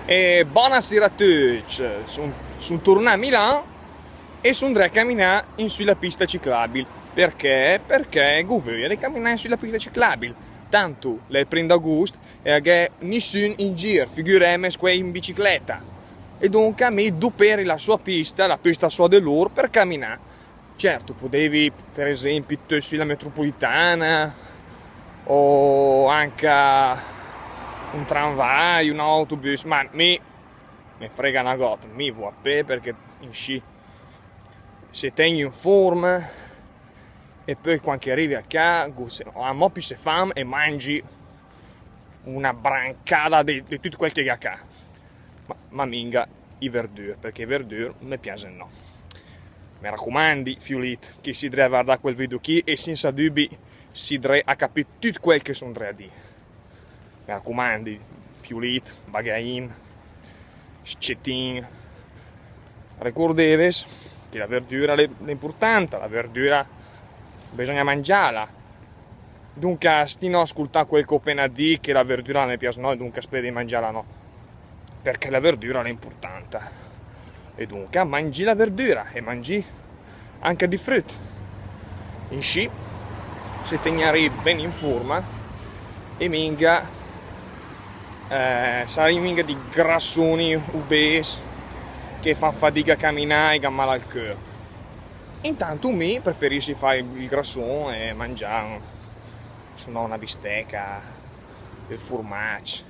E buonasera a tutti, sono tornato a Milano e sono andrei a camminare in sulla pista ciclabile. Perché? Perché governo camminare sulla pista ciclabile. Tanto le prendo a gusto e che nessuno in giro, figuremme in bicicletta. E dunque a me duperi la sua pista, la pista sua dell'or per camminare. Certo, potevi per esempio sulla metropolitana o anche un tramvai, un autobus, ma mi frega una gota, mi vuoi a pe perché in sci se tengi in forma e poi quando arrivi a casa a moppi se fam e mangi una brancata di tutto quel che è a casa, ma minga i verdure, perché i verdure mi piacciono no. Mi raccomandi, fiulit, che si deve guardare quel video qui e senza dubbi si deve a capire tutto quel che sono a dire. Mi raccomandi, fiulit, bagain, scettin. Ricordatevi che la verdura è importante, la verdura bisogna mangiarla. Dunque, stino a ascoltare quel che ho appena detto, che la verdura non mi piace no, e dunque spero di mangiarla no. Perché la verdura è importante. E dunque mangi la verdura e mangi anche di frutta. In sci, se tenere ben in forma e minga sarai minga di grassoni obesi che fanno fatica a camminare e che male al cuore. Intanto mi preferisci fare il grassone e mangiare una bistecca, del formaggio,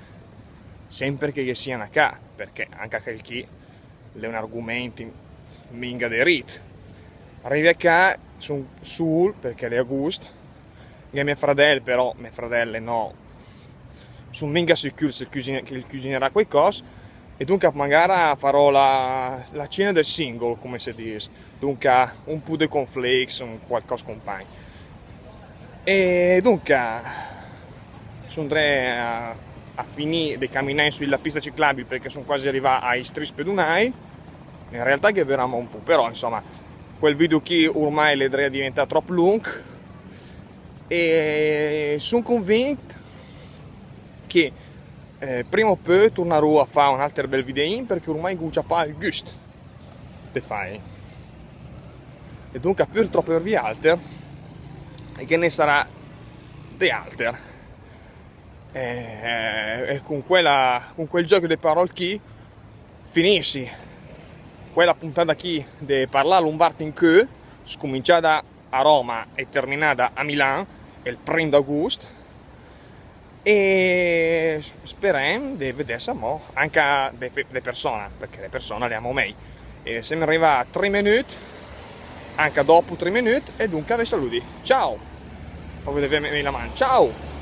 sempre che sia una ca, perché anche quel chi è un argomento minga di rit. Arrivi a casa, sono sul perché è a gusto, e mia fratella però, mie fratelle no, sono minga sicuro che cucinerà qualcosa, e dunque magari farò la cena del single, come si dice, dunque un po' di cornflakes, un qualcosa compagno. E dunque sono a finire di camminare sulla pista ciclabile perché sono quasi arrivato ai strisci pedonali. In realtà che verremo un po', però insomma quel video qui ormai le diventa troppo lungo e sono convinto che prima o poi tornerò a fare un altro bel video perché ormai non c'è pas il gusto di fare. E dunque per troppo per vi alter e che ne sarà di alter. E con quel gioco di parole qui finissi quella puntata qui di parlare lombardo in che scominciata a Roma e terminata a Milano il 1 agosto e speriamo di vedersi anche le persone, perché le persone le amo meglio. E se mi arriva a 3 minuti anche dopo 3 minuti e dunque vi saluti, ciao, ho vedervi la mano, ciao.